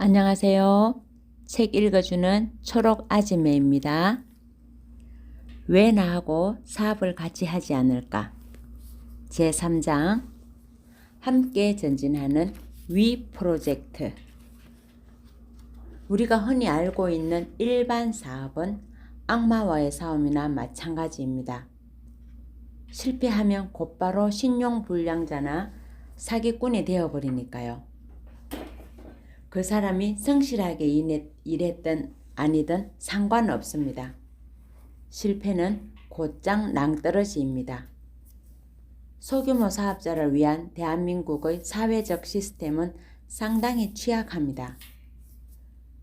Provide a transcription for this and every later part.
안녕하세요. 책 읽어주는 초록 아지매입니다. 왜 나하고 사업을 같이 하지 않을까? 제3장 함께 전진하는 위 프로젝트. 우리가 흔히 알고 있는 일반 사업은 악마와의 싸움이나 마찬가지입니다. 실패하면 곧바로 신용불량자나 사기꾼이 되어버리니까요. 그 사람이 성실하게 일했든 아니든 상관없습니다. 실패는 곧장 낭떠러지입니다. 소규모 사업자를 위한 대한민국의 사회적 시스템은 상당히 취약합니다.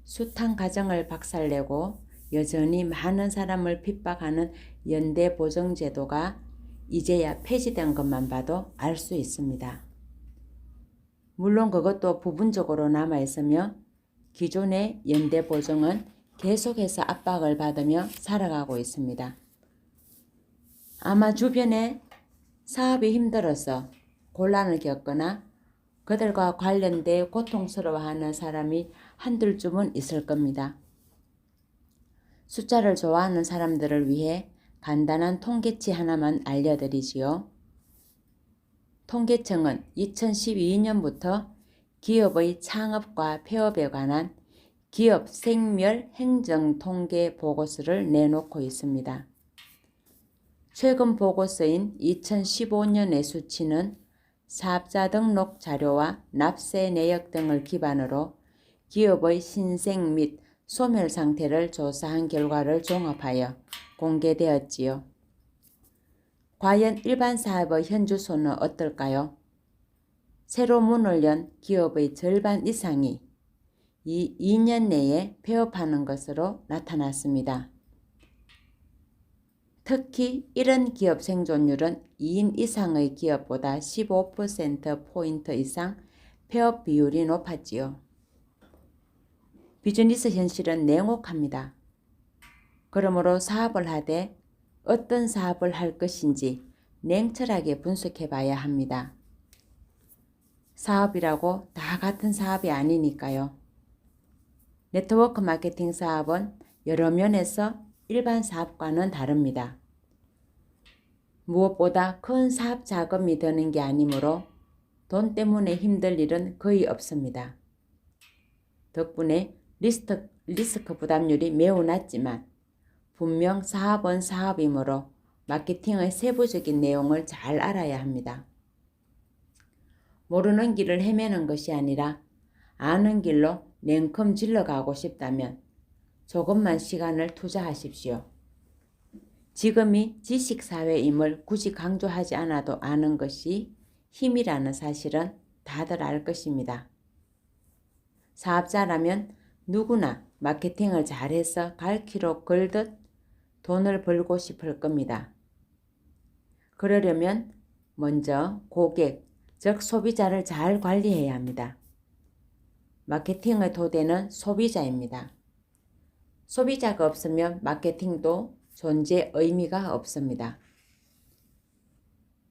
숱한 가정을 박살내고 여전히 많은 사람을 핍박하는 연대보정제도가 이제야 폐지된 것만 봐도 알 수 있습니다. 물론 그것도 부분적으로 남아있으며 기존의 연대보정은 계속해서 압박을 받으며 살아가고 있습니다. 아마 주변에 사업이 힘들어서 곤란을 겪거나 그들과 관련돼 고통스러워하는 사람이 한둘쯤은 있을 겁니다. 숫자를 좋아하는 사람들을 위해 간단한 통계치 하나만 알려드리지요. 통계청은 2012년부터 기업의 창업과 폐업에 관한 기업 생멸 행정 통계 보고서를 내놓고 있습니다. 최근 보고서인 2015년의 수치는 사업자 등록 자료와 납세 내역 등을 기반으로 기업의 신생 및 소멸 상태를 조사한 결과를 종합하여 공개되었지요. 과연 일반 사업의 현주소는 어떨까요? 새로 문을 연 기업의 절반 이상이 이 2년 내에 폐업하는 것으로 나타났습니다. 특히 이런 기업 생존율은 2인 이상의 기업보다 15%포인트 이상 폐업 비율이 높았지요. 비즈니스 현실은 냉혹합니다. 그러므로 사업을 하되 어떤 사업을 할 것인지 냉철하게 분석해 봐야 합니다. 사업이라고 다 같은 사업이 아니니까요. 네트워크 마케팅 사업은 여러 면에서 일반 사업과는 다릅니다. 무엇보다 큰 사업 자금이 드는 게 아니므로 돈 때문에 힘들 일은 거의 없습니다. 덕분에 리스크 부담률이 매우 낮지만 분명 사업은 사업이므로 마케팅의 세부적인 내용을 잘 알아야 합니다. 모르는 길을 헤매는 것이 아니라 아는 길로 냉큼 질러가고 싶다면 조금만 시간을 투자하십시오. 지금이 지식사회임을 굳이 강조하지 않아도 아는 것이 힘이라는 사실은 다들 알 것입니다. 사업자라면 누구나 마케팅을 잘해서 갈퀴로 걸듯 돈을 벌고 싶을 겁니다. 그러려면 먼저 고객, 즉 소비자를 잘 관리해야 합니다. 마케팅의 토대는 소비자입니다. 소비자가 없으면 마케팅도 존재 의미가 없습니다.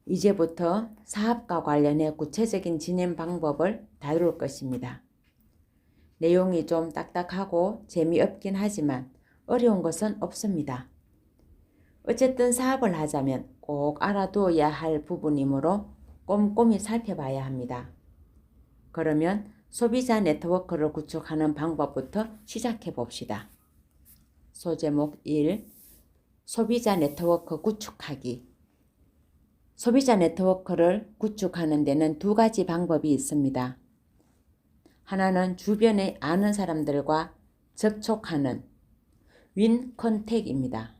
이제부터 사업과 관련해 구체적인 진행 방법을 다룰 것입니다. 내용이 좀 딱딱하고 재미없긴 하지만 어려운 것은 없습니다. 어쨌든 사업을 하자면 꼭 알아두어야 할 부분이므로 꼼꼼히 살펴봐야 합니다. 그러면 소비자 네트워크를 구축하는 방법부터 시작해 봅시다. 소제목 1. 소비자 네트워크 구축하기. 소비자 네트워크를 구축하는 데는 두 가지 방법이 있습니다. 하나는 주변에 아는 사람들과 접촉하는 윈 컨택입니다.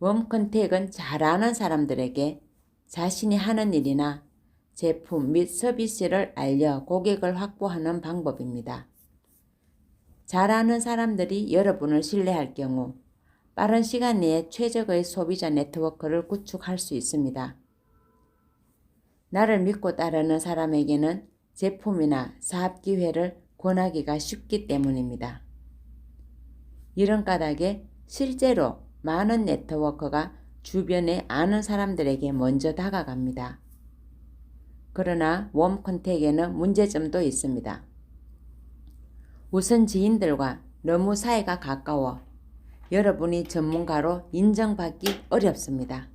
웜 컨택은 잘 아는 사람들에게 자신이 하는 일이나 제품 및 서비스를 알려 고객을 확보하는 방법입니다. 잘 아는 사람들이 여러분을 신뢰할 경우 빠른 시간 내에 최적의 소비자 네트워크를 구축할 수 있습니다. 나를 믿고 따르는 사람에게는 제품이나 사업 기회를 권하기가 쉽기 때문입니다. 이런 까닭에 실제로 많은 네트워크가 주변에 아는 사람들에게 먼저 다가갑니다. 그러나 웜 컨택에는 문제점도 있습니다. 우선 지인들과 너무 사이가 가까워 여러분이 전문가로 인정받기 어렵습니다.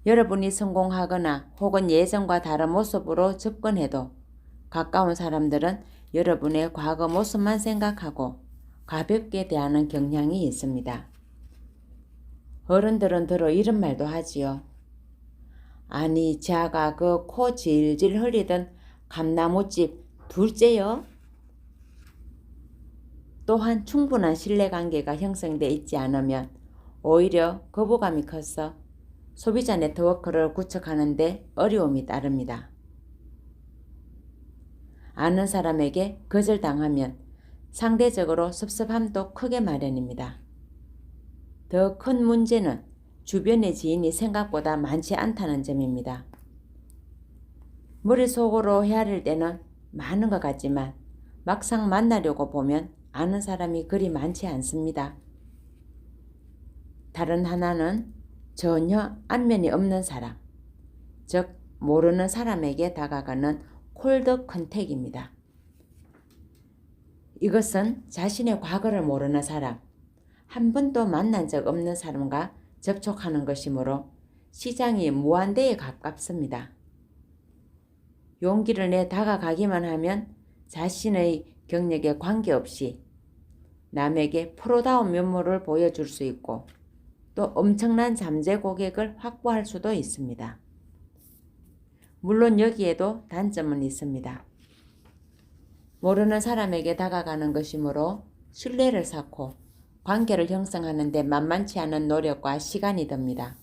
여러분이 성공하거나 혹은 예전과 다른 모습으로 접근해도 가까운 사람들은 여러분의 과거 모습만 생각하고 가볍게 대하는 경향이 있습니다. 어른들은 더러 이런 말도 하지요. 아니, 자가 그 코 질질 흘리던 감나무집 둘째요? 또한 충분한 신뢰관계가 형성돼 있지 않으면 오히려 거부감이 커서 소비자 네트워크를 구축하는 데 어려움이 따릅니다. 아는 사람에게 거절당하면 상대적으로 섭섭함도 크게 마련입니다. 더 큰 문제는 주변의 지인이 생각보다 많지 않다는 점입니다. 머릿속으로 헤아릴 때는 많은 것 같지만 막상 만나려고 보면 아는 사람이 그리 많지 않습니다. 다른 하나는 전혀 안면이 없는 사람, 즉 모르는 사람에게 다가가는 콜드 컨택입니다. 이것은 자신의 과거를 모르는 사람, 한 번도 만난 적 없는 사람과 접촉하는 것이므로 시장이 무한대에 가깝습니다. 용기를 내 다가가기만 하면 자신의 경력에 관계없이 남에게 프로다운 면모를 보여줄 수 있고 또 엄청난 잠재 고객을 확보할 수도 있습니다. 물론 여기에도 단점은 있습니다. 모르는 사람에게 다가가는 것이므로 신뢰를 쌓고 관계를 형성하는 데 만만치 않은 노력과 시간이 듭니다.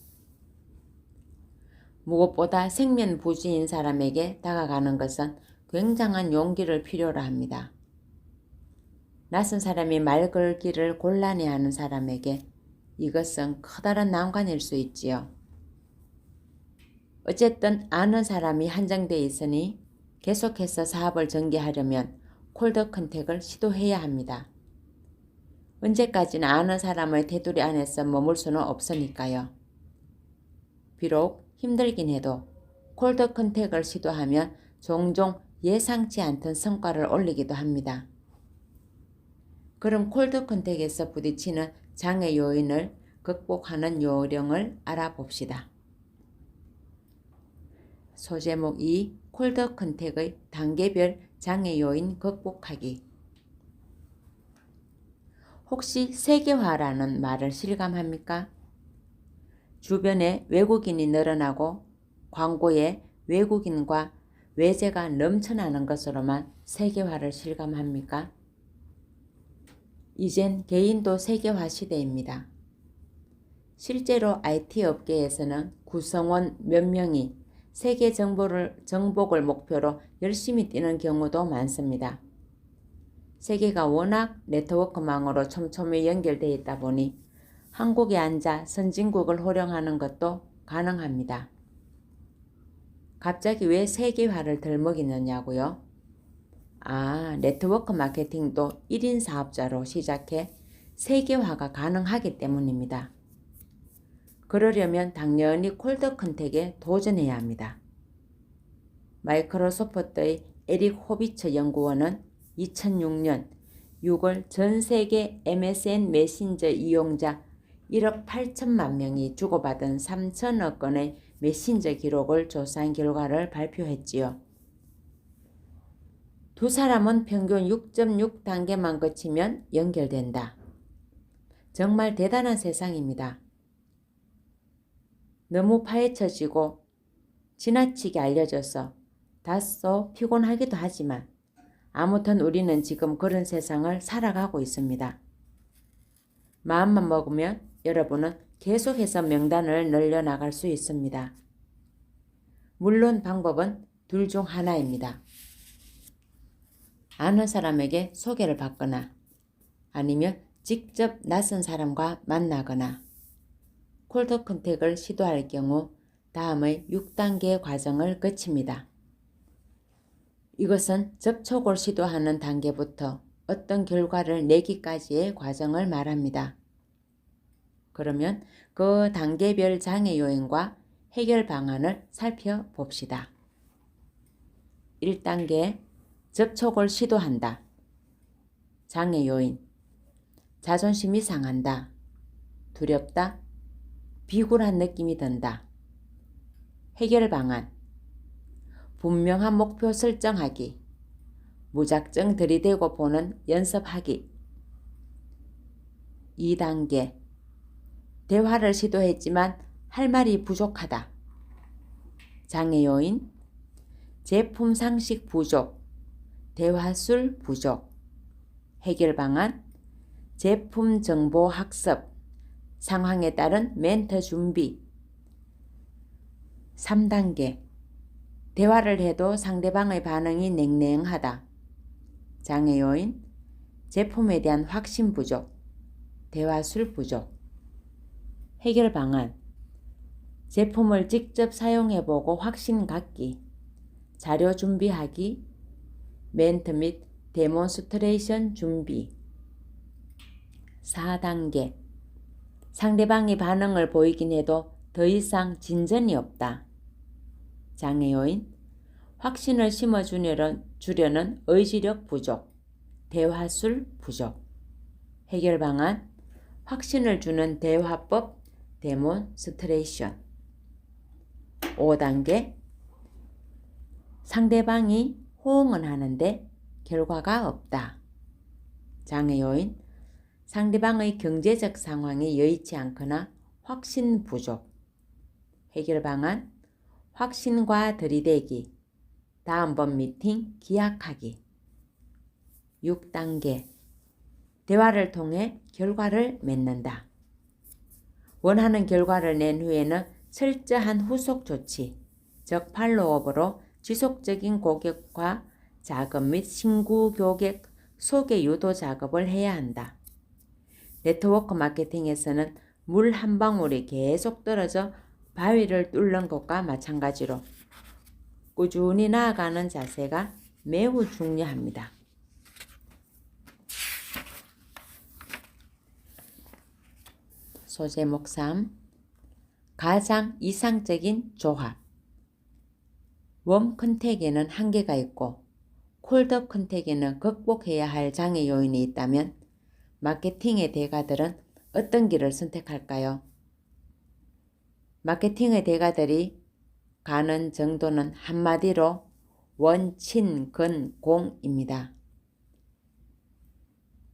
무엇보다 생면부지인 사람에게 다가가는 것은 굉장한 용기를 필요로 합니다. 낯선 사람이 말 걸기를 곤란해하는 사람에게 이것은 커다란 난관일 수 있지요. 어쨌든 아는 사람이 한정돼 있으니 계속해서 사업을 전개하려면 콜드 컨택을 시도해야 합니다. 언제까지나 아는 사람의 테두리 안에서 머물 수는 없으니까요. 비록 힘들긴 해도 콜드 컨택을 시도하면 종종 예상치 않던 성과를 올리기도 합니다. 그럼 콜드 컨택에서 부딪히는 장애 요인을 극복하는 요령을 알아봅시다. 소제목 2. 콜드 컨택의 단계별 장애 요인 극복하기. 혹시 세계화라는 말을 실감합니까? 주변에 외국인이 늘어나고 광고에 외국인과 외제가 넘쳐나는 것으로만 세계화를 실감합니까? 이젠 개인도 세계화 시대입니다. 실제로 IT 업계에서는 구성원 몇 명이 세계 정복을 목표로 열심히 뛰는 경우도 많습니다. 세계가 워낙 네트워크망으로 촘촘히 연결되어 있다 보니 한국에 앉아 선진국을 호령하는 것도 가능합니다. 갑자기 왜 세계화를 덜먹이느냐고요? 네트워크 마케팅도 1인 사업자로 시작해 세계화가 가능하기 때문입니다. 그러려면 당연히 콜드 컨택에 도전해야 합니다. 마이크로소프트의 에릭 호비처 연구원은 2006년 6월 전 세계 MSN 메신저 이용자 1억 8천만 명이 주고받은 3천억 건의 메신저 기록을 조사한 결과를 발표했지요. 두 사람은 평균 6.6단계만 거치면 연결된다. 정말 대단한 세상입니다. 너무 파헤쳐지고 지나치게 알려져서 다소 피곤하기도 하지만 아무튼 우리는 지금 그런 세상을 살아가고 있습니다. 마음만 먹으면 여러분은 계속해서 명단을 늘려나갈 수 있습니다. 물론 방법은 둘 중 하나입니다. 아는 사람에게 소개를 받거나 아니면 직접 낯선 사람과 만나거나 콜드 컨택을 시도할 경우 다음의 6단계 과정을 거칩니다. 이것은 접촉을 시도하는 단계부터 어떤 결과를 내기까지의 과정을 말합니다. 그러면 그 단계별 장애 요인과 해결 방안을 살펴봅시다. 1단계 접촉을 시도한다. 장애 요인 자존심이 상한다. 두렵다. 비굴한 느낌이 든다. 해결 방안 분명한 목표 설정하기. 무작정 들이대고 보는 연습하기. 2단계 대화를 시도했지만 할 말이 부족하다. 장애 요인 제품 상식 부족, 대화술 부족. 해결 방안 제품 정보 학습, 상황에 따른 멘트 준비. 3단계 대화를 해도 상대방의 반응이 냉랭하다. 장애 요인 제품에 대한 확신 부족, 대화술 부족. 해결 방안 제품을 직접 사용해보고 확신 갖기, 자료 준비하기, 멘트 및 데몬스트레이션 준비. 4단계 상대방이 반응을 보이긴 해도 더 이상 진전이 없다. 장애 요인 확신을 심어주려는 의지력 부족, 대화술 부족. 해결 방안 확신을 주는 대화법, 데몬스트레이션. 5단계 상대방이 호응은 하는데 결과가 없다. 장애 요인 상대방의 경제적 상황이 여의치 않거나 확신 부족. 해결 방안 확신과 들이대기, 다음번 미팅 기약하기. 6단계 대화를 통해 결과를 맺는다. 원하는 결과를 낸 후에는 철저한 후속 조치, 즉 팔로우업으로 지속적인 고객과 자금 및 신규 고객 소개 유도 작업을 해야 한다. 네트워크 마케팅에서는 물 한 방울이 계속 떨어져 바위를 뚫는 것과 마찬가지로 꾸준히 나아가는 자세가 매우 중요합니다. 소제목 3 가장 이상적인 조합 웜 컨택에는 한계가 있고 콜드 컨택에는 극복해야 할 장애 요인이 있다면 마케팅의 대가들은 어떤 길을 선택할까요? 마케팅의 대가들이 가는 정도는 한마디로 원친근공입니다.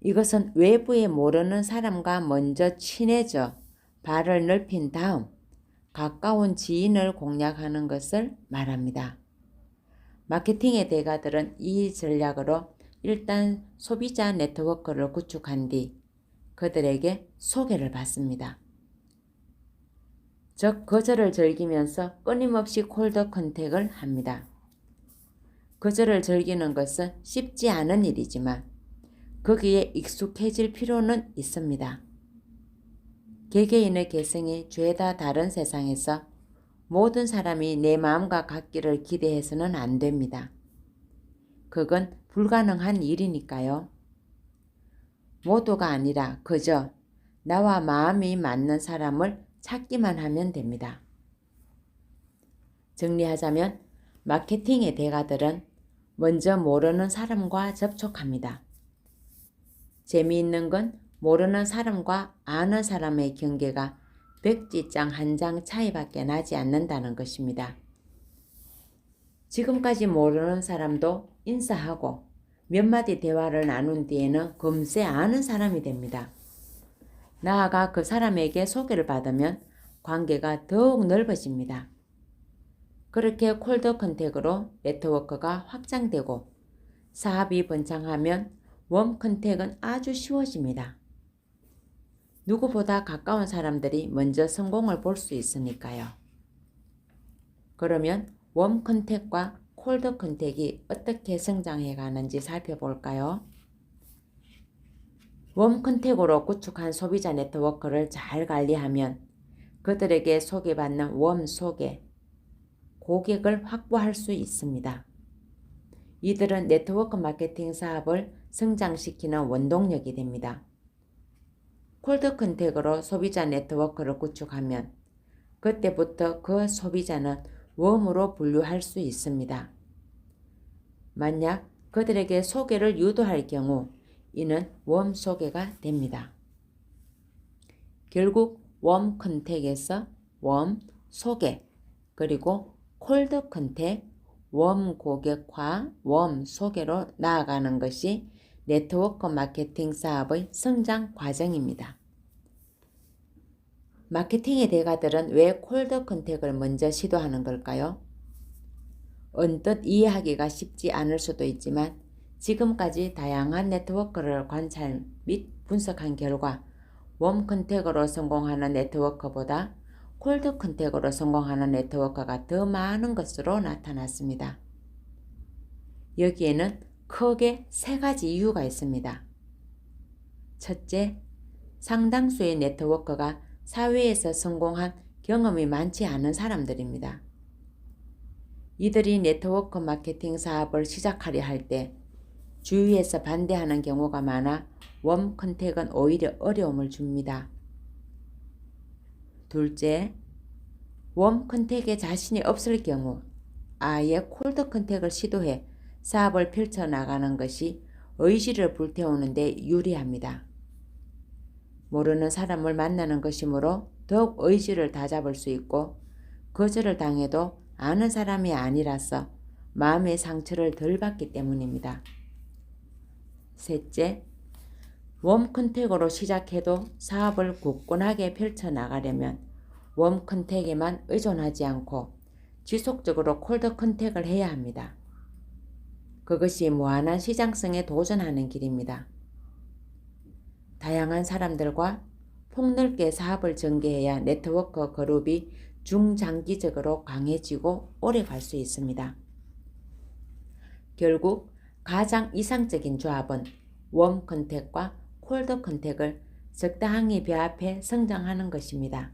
이것은 외부에 모르는 사람과 먼저 친해져 발을 넓힌 다음 가까운 지인을 공략하는 것을 말합니다. 마케팅의 대가들은 이 전략으로 일단 소비자 네트워크를 구축한 뒤 그들에게 소개를 받습니다. 즉 거절을 즐기면서 끊임없이 콜드 컨택을 합니다. 거절을 즐기는 것은 쉽지 않은 일이지만 거기에 익숙해질 필요는 있습니다. 개개인의 개성이 죄다 다른 세상에서 모든 사람이 내 마음과 같기를 기대해서는 안 됩니다. 그건 불가능한 일이니까요. 모두가 아니라 그저 나와 마음이 맞는 사람을 찾기만 하면 됩니다. 정리하자면 마케팅의 대가들은 먼저 모르는 사람과 접촉합니다. 재미있는 건 모르는 사람과 아는 사람의 경계가 백지장 한 장 차이밖에 나지 않는다는 것입니다. 지금까지 모르는 사람도 인사하고 몇 마디 대화를 나눈 뒤에는 금세 아는 사람이 됩니다. 나아가 그 사람에게 소개를 받으면 관계가 더욱 넓어집니다. 그렇게 콜드 컨택으로 네트워크가 확장되고 사업이 번창하면 웜 컨택은 아주 쉬워집니다. 누구보다 가까운 사람들이 먼저 성공을 볼 수 있으니까요. 그러면 웜 컨택과 콜드 컨택이 어떻게 성장해 가는지 살펴볼까요? 웜 컨택으로 구축한 소비자 네트워크를 잘 관리하면 그들에게 소개받는 웜 소개, 고객을 확보할 수 있습니다. 이들은 네트워크 마케팅 사업을 성장시키는 원동력이 됩니다. 콜드 컨택으로 소비자 네트워크를 구축하면 그때부터 그 소비자는 웜으로 분류할 수 있습니다. 만약 그들에게 소개를 유도할 경우 이는 웜 소개가 됩니다. 결국 웜 컨택에서 웜 소개 그리고 콜드 컨택, 웜 고객화, 웜 소개로 나아가는 것이 네트워크 마케팅 사업의 성장 과정입니다. 마케팅의 대가들은 왜 콜드 컨택을 먼저 시도하는 걸까요? 언뜻 이해하기가 쉽지 않을 수도 있지만 지금까지 다양한 네트워크를 관찰 및 분석한 결과 웜 컨택으로 성공하는 네트워크보다 콜드 컨택으로 성공하는 네트워크가 더 많은 것으로 나타났습니다. 여기에는 크게 세 가지 이유가 있습니다. 첫째, 상당수의 네트워크가 사회에서 성공한 경험이 많지 않은 사람들입니다. 이들이 네트워크 마케팅 사업을 시작하려 할 때 주위에서 반대하는 경우가 많아 웜 컨택은 오히려 어려움을 줍니다. 둘째, 웜 컨택에 자신이 없을 경우 아예 콜드 컨택을 시도해 사업을 펼쳐나가는 것이 의지를 불태우는 데 유리합니다. 모르는 사람을 만나는 것이므로 더욱 의지를 다잡을 수 있고 거절을 당해도 아는 사람이 아니라서 마음의 상처를 덜 받기 때문입니다. 셋째, 웜 컨택으로 시작해도 사업을 굳건하게 펼쳐나가려면 웜 컨택에만 의존하지 않고 지속적으로 콜드 컨택을 해야 합니다. 그것이 무한한 시장성에 도전하는 길입니다. 다양한 사람들과 폭넓게 사업을 전개해야 네트워크 그룹이 중장기적으로 강해지고 오래 갈 수 있습니다. 결국 가장 이상적인 조합은 웜 컨택과 콜드 컨택을 적당히 배합해 성장하는 것입니다.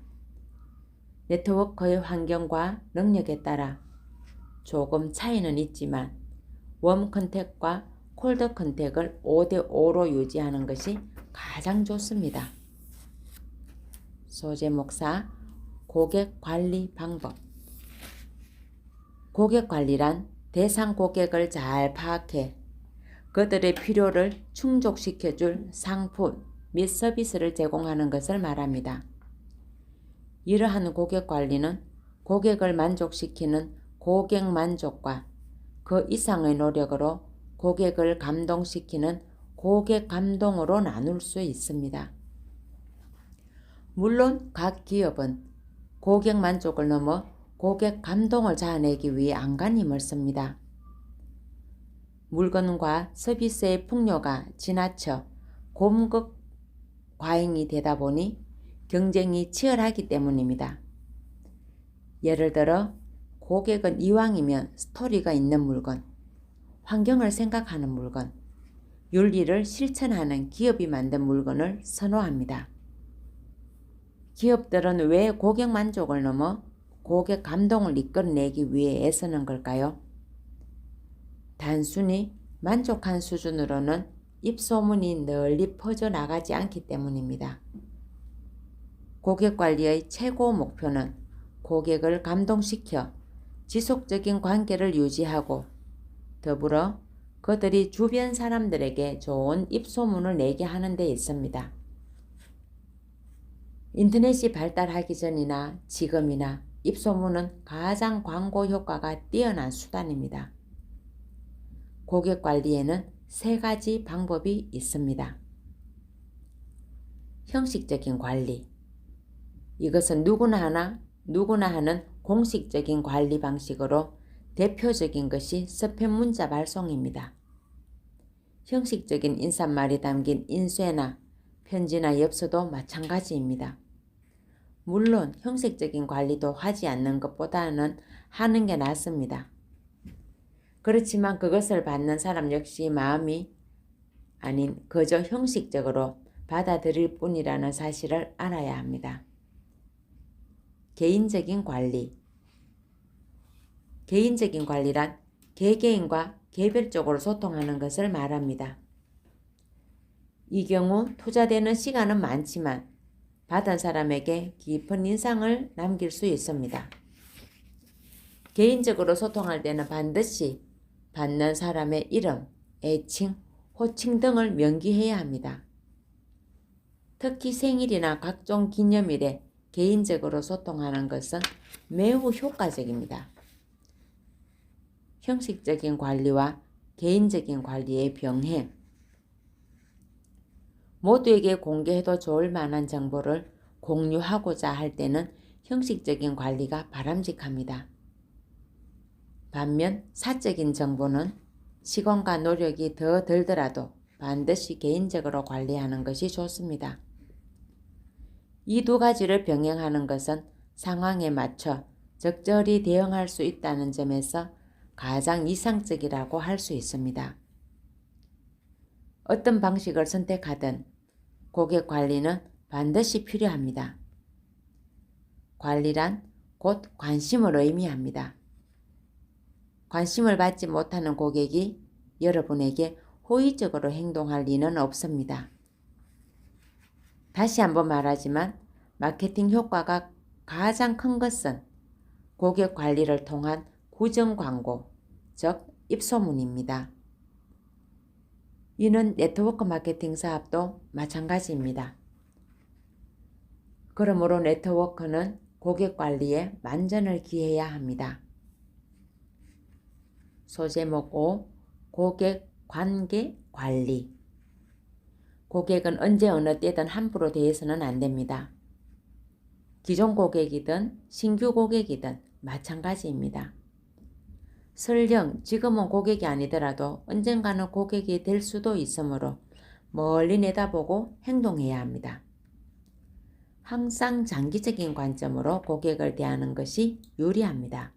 네트워크의 환경과 능력에 따라 조금 차이는 있지만 웜 컨택과 콜드 컨택을 5대5로 유지하는 것이 가장 좋습니다. 소재 목사 고객 관리 방법. 고객 관리란 대상 고객을 잘 파악해 그들의 필요를 충족시켜줄 상품 및 서비스를 제공하는 것을 말합니다. 이러한 고객 관리는 고객을 만족시키는 고객 만족과 그 이상의 노력으로 고객을 감동시키는 고객 감동으로 나눌 수 있습니다. 물론 각 기업은 고객 만족을 넘어 고객 감동을 자아내기 위해 안간힘을 씁니다. 물건과 서비스의 풍요가 지나쳐 공급 과잉이 되다 보니 경쟁이 치열하기 때문입니다. 예를 들어 고객은 이왕이면 스토리가 있는 물건, 환경을 생각하는 물건, 윤리를 실천하는 기업이 만든 물건을 선호합니다. 기업들은 왜 고객 만족을 넘어 고객 감동을 이끌어내기 위해 애쓰는 걸까요? 단순히 만족한 수준으로는 입소문이 널리 퍼져나가지 않기 때문입니다. 고객 관리의 최고 목표는 고객을 감동시켜 지속적인 관계를 유지하고 더불어 그들이 주변 사람들에게 좋은 입소문을 내게 하는 데 있습니다. 인터넷이 발달하기 전이나 지금이나 입소문은 가장 광고 효과가 뛰어난 수단입니다. 고객 관리에는 세 가지 방법이 있습니다. 형식적인 관리. 이것은 누구나 하는 공식적인 관리 방식으로 대표적인 것이 스팸 문자 발송입니다. 형식적인 인사말이 담긴 인쇄나 편지나 엽서도 마찬가지입니다. 물론 형식적인 관리도 하지 않는 것보다는 하는 게 낫습니다. 그렇지만 그것을 받는 사람 역시 마음이 아닌 그저 형식적으로 받아들일 뿐이라는 사실을 알아야 합니다. 개인적인 관리. 개인적인 관리란 개개인과 개별적으로 소통하는 것을 말합니다. 이 경우 투자되는 시간은 많지만 받은 사람에게 깊은 인상을 남길 수 있습니다. 개인적으로 소통할 때는 반드시 받는 사람의 이름, 애칭, 호칭 등을 명기해야 합니다. 특히 생일이나 각종 기념일에 개인적으로 소통하는 것은 매우 효과적입니다. 형식적인 관리와 개인적인 관리의 병행. 모두에게 공개해도 좋을 만한 정보를 공유하고자 할 때는 형식적인 관리가 바람직합니다. 반면 사적인 정보는 시간과 노력이 더 들더라도 반드시 개인적으로 관리하는 것이 좋습니다. 이 두 가지를 병행하는 것은 상황에 맞춰 적절히 대응할 수 있다는 점에서 가장 이상적이라고 할 수 있습니다. 어떤 방식을 선택하든 고객 관리는 반드시 필요합니다. 관리란 곧 관심을 의미합니다. 관심을 받지 못하는 고객이 여러분에게 호의적으로 행동할 리는 없습니다. 다시 한번 말하지만 마케팅 효과가 가장 큰 것은 고객 관리를 통한 구정 광고, 즉 입소문입니다. 이는 네트워크 마케팅 사업도 마찬가지입니다. 그러므로 네트워크는 고객 관리에 만전을 기해야 합니다. 소제목 5. 고객 관계 관리. 고객은 언제 어느 때든 함부로 대해서는 안 됩니다. 기존 고객이든 신규 고객이든 마찬가지입니다. 설령 지금은 고객이 아니더라도 언젠가는 고객이 될 수도 있으므로 멀리 내다보고 행동해야 합니다. 항상 장기적인 관점으로 고객을 대하는 것이 유리합니다.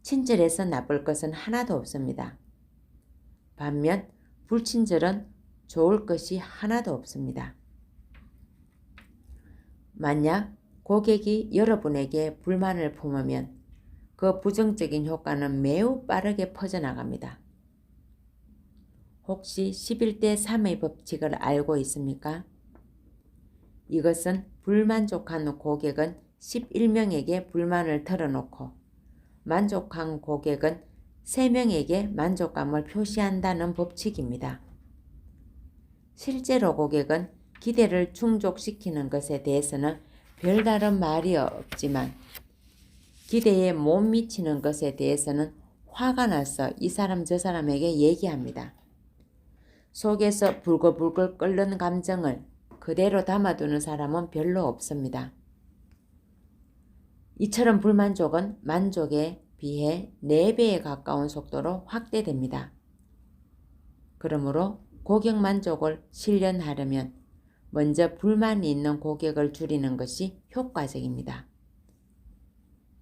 친절해서 나쁠 것은 하나도 없습니다. 반면 불친절은 좋을 것이 하나도 없습니다. 만약 고객이 여러분에게 불만을 품으면 그 부정적인 효과는 매우 빠르게 퍼져나갑니다. 혹시 11대 3의 법칙을 알고 있습니까? 이것은 불만족한 고객은 11명에게 불만을 털어놓고 만족한 고객은 3명에게 만족감을 표시한다는 법칙입니다. 실제로 고객은 기대를 충족시키는 것에 대해서는 별다른 말이 없지만 기대에 못 미치는 것에 대해서는 화가 나서 이 사람 저 사람에게 얘기합니다. 속에서 불글불글 끓는 감정을 그대로 담아두는 사람은 별로 없습니다. 이처럼 불만족은 만족에 비해 4배에 가까운 속도로 확대됩니다. 그러므로 고객 만족을 실현하려면 먼저 불만이 있는 고객을 줄이는 것이 효과적입니다.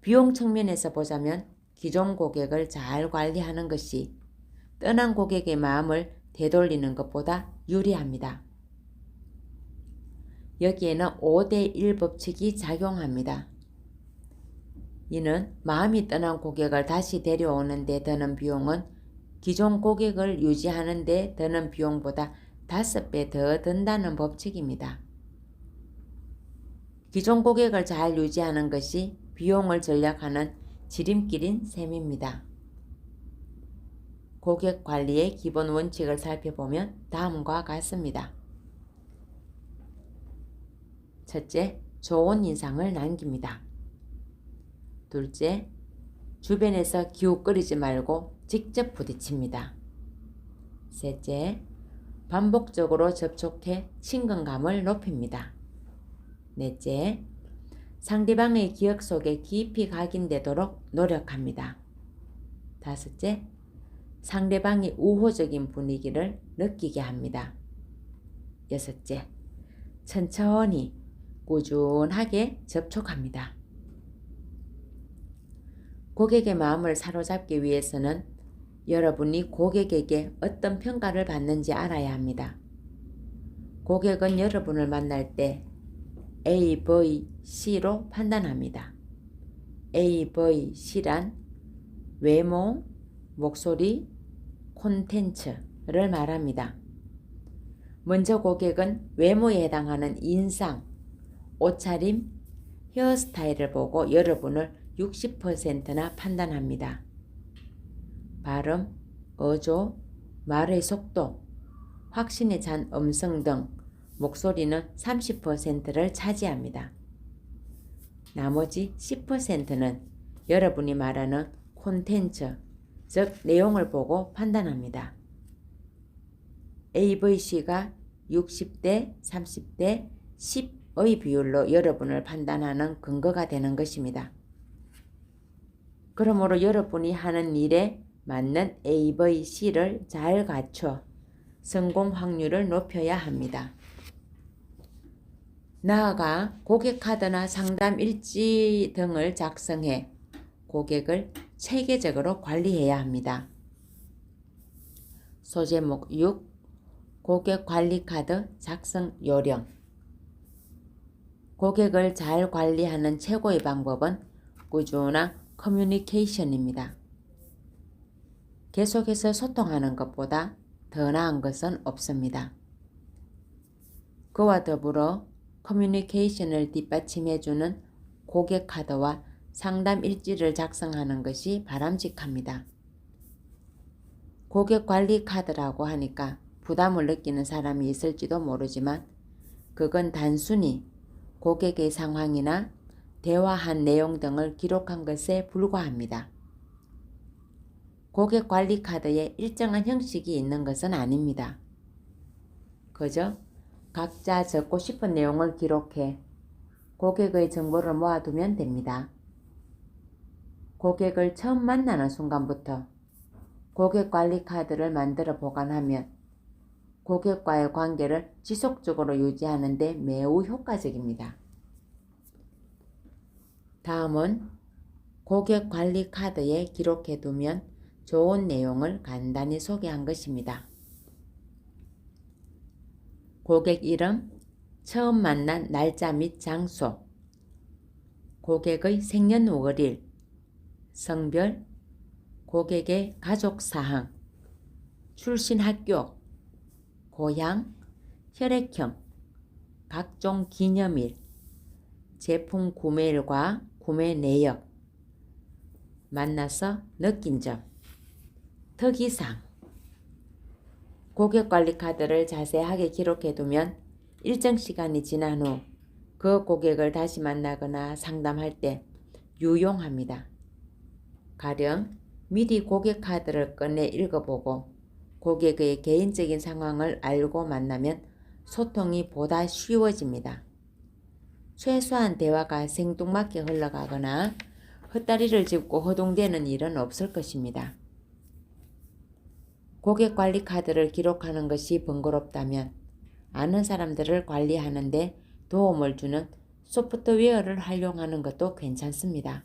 비용 측면에서 보자면 기존 고객을 잘 관리하는 것이 떠난 고객의 마음을 되돌리는 것보다 유리합니다. 여기에는 5대1 법칙이 작용합니다. 이는 마음이 떠난 고객을 다시 데려오는 데 드는 비용은 기존 고객을 유지하는 데 드는 비용보다 5배 더 든다는 법칙입니다. 기존 고객을 잘 유지하는 것이 비용을 절약하는 지름길인 셈입니다. 고객 관리의 기본 원칙을 살펴보면 다음과 같습니다. 첫째, 좋은 인상을 남깁니다. 둘째, 주변에서 기웃거리지 말고 직접 부딪힙니다. 셋째, 반복적으로 접촉해 친근감을 높입니다. 넷째, 상대방의 기억 속에 깊이 각인되도록 노력합니다. 다섯째, 상대방이 우호적인 분위기를 느끼게 합니다. 여섯째, 천천히 꾸준하게 접촉합니다. 고객의 마음을 사로잡기 위해서는 여러분이 고객에게 어떤 평가를 받는지 알아야 합니다. 고객은 여러분을 만날 때 A, V, C로 판단합니다. A, V, C란 외모, 목소리, 콘텐츠를 말합니다. 먼저 고객은 외모에 해당하는 인상, 옷차림, 헤어스타일을 보고 여러분을 60%나 판단합니다. 발음, 어조, 말의 속도, 확신에 찬 음성 등 목소리는 30%를 차지합니다. 나머지 10%는 여러분이 말하는 콘텐츠, 즉 내용을 보고 판단합니다. AVC가 60대, 30대, 10의 비율로 여러분을 판단하는 근거가 되는 것입니다. 그러므로 여러분이 하는 일에 맞는 AVC를 잘 갖춰 성공 확률을 높여야 합니다. 나아가 고객 카드나 상담 일지 등을 작성해 고객을 체계적으로 관리해야 합니다. 소제목 6. 고객 관리 카드 작성 요령. 고객을 잘 관리하는 최고의 방법은 꾸준한 커뮤니케이션입니다. 계속해서 소통하는 것보다 더 나은 것은 없습니다. 그와 더불어 커뮤니케이션을 뒷받침해주는 고객 카드와 상담 일지를 작성하는 것이 바람직합니다. 고객 관리 카드라고 하니까 부담을 느끼는 사람이 있을지도 모르지만 그건 단순히 고객의 상황이나 대화한 내용 등을 기록한 것에 불과합니다. 고객 관리 카드에 일정한 형식이 있는 것은 아닙니다. 그저 각자 적고 싶은 내용을 기록해 고객의 정보를 모아두면 됩니다. 고객을 처음 만나는 순간부터 고객 관리 카드를 만들어 보관하면 고객과의 관계를 지속적으로 유지하는 데 매우 효과적입니다. 다음은 고객 관리 카드에 기록해 두면 좋은 내용을 간단히 소개한 것입니다. 고객 이름, 처음 만난 날짜 및 장소, 고객의 생년월일, 성별, 고객의 가족사항, 출신 학교, 고향, 혈액형, 각종 기념일, 제품 구매일과 구매 내역, 만나서 느낀 점, 특이사항. 고객관리 카드를 자세하게 기록해두면 일정 시간이 지난 후 그 고객을 다시 만나거나 상담할 때 유용합니다. 가령 미리 고객 카드를 꺼내 읽어보고 고객의 개인적인 상황을 알고 만나면 소통이 보다 쉬워집니다. 최소한 대화가 생뚱맞게 흘러가거나 헛다리를 짚고 허둥대는 일은 없을 것입니다. 고객 관리 카드를 기록하는 것이 번거롭다면 아는 사람들을 관리하는 데 도움을 주는 소프트웨어를 활용하는 것도 괜찮습니다.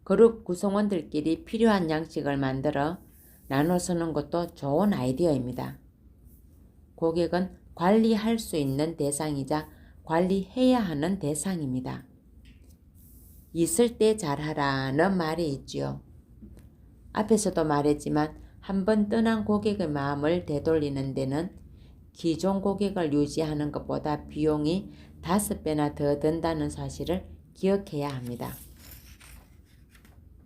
그룹 구성원들끼리 필요한 양식을 만들어 나눠 쓰는 것도 좋은 아이디어입니다. 고객은 관리할 수 있는 대상이자 관리해야 하는 대상입니다. 있을 때 잘하라는 말이 있지요. 앞에서도 말했지만 한번 떠난 고객의 마음을 되돌리는 데는 기존 고객을 유지하는 것보다 비용이 5배나 더 든다는 사실을 기억해야 합니다.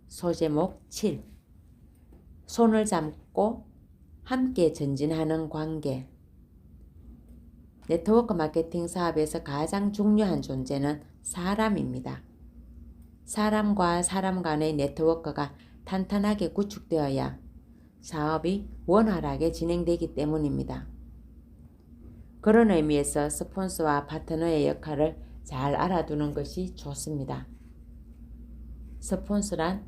소제목 7. 손을 잡고 함께 전진하는 관계. 네트워크 마케팅 사업에서 가장 중요한 존재는 사람입니다. 사람과 사람 간의 네트워크가 탄탄하게 구축되어야 사업이 원활하게 진행되기 때문입니다. 그런 의미에서 스폰서와 파트너의 역할을 잘 알아두는 것이 좋습니다. 스폰서란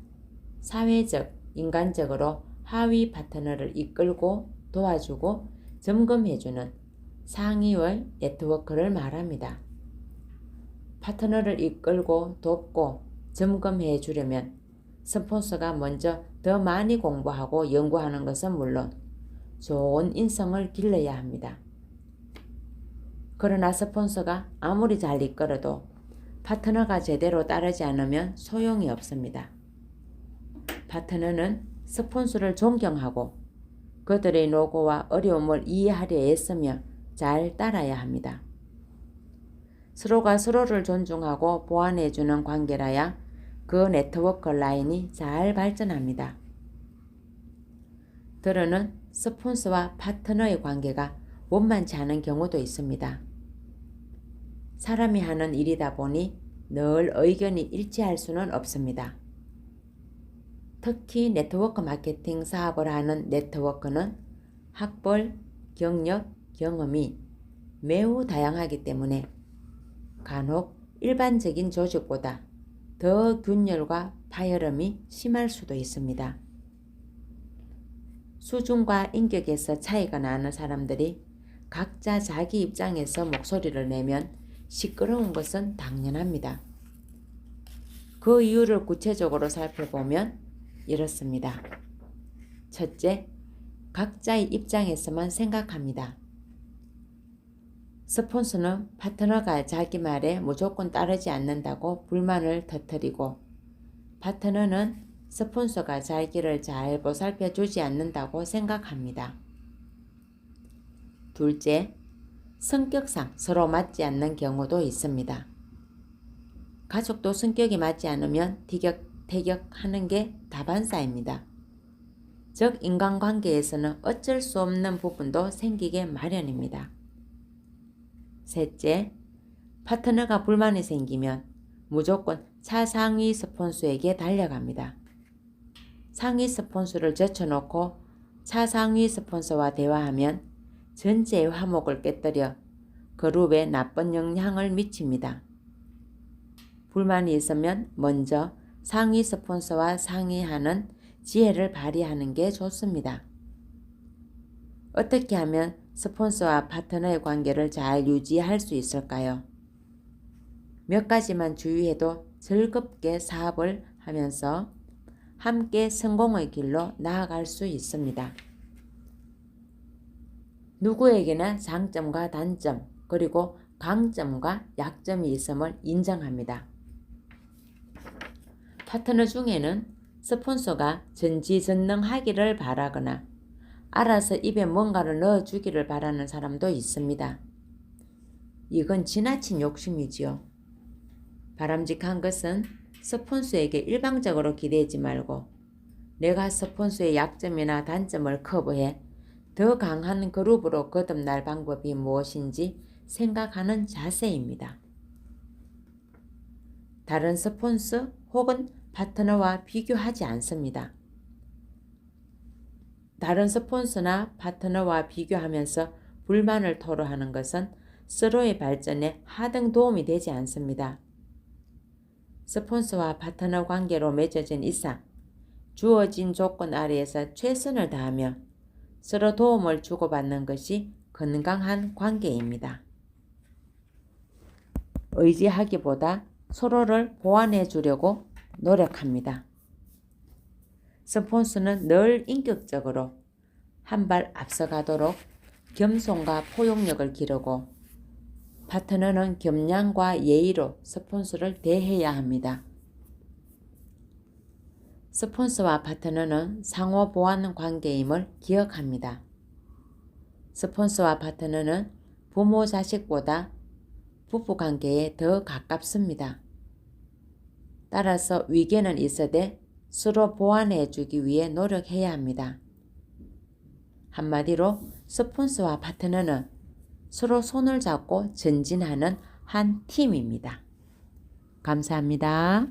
사회적, 인간적으로 하위 파트너를 이끌고 도와주고 점검해주는 상위의 네트워크를 말합니다. 파트너를 이끌고 돕고 점검해 주려면 스폰서가 먼저 더 많이 공부하고 연구하는 것은 물론 좋은 인성을 길러야 합니다. 그러나 스폰서가 아무리 잘 이끌어도 파트너가 제대로 따르지 않으면 소용이 없습니다. 파트너는 스폰서를 존경하고 그들의 노고와 어려움을 이해하려 애쓰며 잘 따라야 합니다. 서로가 서로를 존중하고 보완해주는 관계라야 그 네트워크 라인이 잘 발전합니다. 때로는 스폰서와 파트너의 관계가 원만치 않은 경우도 있습니다. 사람이 하는 일이다 보니 늘 의견이 일치할 수는 없습니다. 특히 네트워크 마케팅 사업을 하는 네트워크는 학벌, 경력, 경험이 매우 다양하기 때문에 간혹 일반적인 조직보다 더 균열과 파열음이 심할 수도 있습니다. 수준과 인격에서 차이가 나는 사람들이 각자 자기 입장에서 목소리를 내면 시끄러운 것은 당연합니다. 그 이유를 구체적으로 살펴보면 이렇습니다. 첫째, 각자의 입장에서만 생각합니다. 스폰서는 파트너가 자기 말에 무조건 따르지 않는다고 불만을 터뜨리고, 파트너는 스폰서가 자기를 잘 보살펴 주지 않는다고 생각합니다. 둘째, 성격상 서로 맞지 않는 경우도 있습니다. 가족도 성격이 맞지 않으면 티격태격하는 게 다반사입니다. 즉 인간관계에서는 어쩔 수 없는 부분도 생기게 마련입니다. 셋째, 파트너가 불만이 생기면 무조건 차상위 스폰서에게 달려갑니다. 상위 스폰서를 제쳐놓고 차상위 스폰서와 대화하면 전체의 화목을 깨뜨려 그룹에 나쁜 영향을 미칩니다. 불만이 있으면 먼저 상위 스폰서와 상의하는 지혜를 발휘하는 게 좋습니다. 어떻게 하면 스폰서와 파트너의 관계를 잘 유지할 수 있을까요? 몇 가지만 주의해도 즐겁게 사업을 하면서 함께 성공의 길로 나아갈 수 있습니다. 누구에게나 장점과 단점, 그리고 강점과 약점이 있음을 인정합니다. 파트너 중에는 스폰서가 전지전능하기를 바라거나 알아서 입에 뭔가를 넣어주기를 바라는 사람도 있습니다. 이건 지나친 욕심이지요. 바람직한 것은 스폰서에게 일방적으로 기대지 말고 내가 스폰서의 약점이나 단점을 커버해 더 강한 그룹으로 거듭날 방법이 무엇인지 생각하는 자세입니다. 다른 스폰서 혹은 파트너와 비교하지 않습니다. 다른 스폰서나 파트너와 비교하면서 불만을 토로하는 것은 서로의 발전에 하등 도움이 되지 않습니다. 스폰서와 파트너 관계로 맺어진 이상 주어진 조건 아래에서 최선을 다하며 서로 도움을 주고받는 것이 건강한 관계입니다. 의지하기보다 서로를 보완해 주려고 노력합니다. 스폰서는 늘 인격적으로 한 발 앞서가도록 겸손과 포용력을 기르고 파트너는 겸양과 예의로 스폰서를 대해야 합니다. 스폰서와 파트너는 상호 보완 관계임을 기억합니다. 스폰서와 파트너는 부모 자식보다 부부관계에 더 가깝습니다. 따라서 위계는 있어도 서로 보완해 주기 위해 노력해야 합니다. 한마디로 스폰서와 파트너는 서로 손을 잡고 전진하는 한 팀입니다. 감사합니다.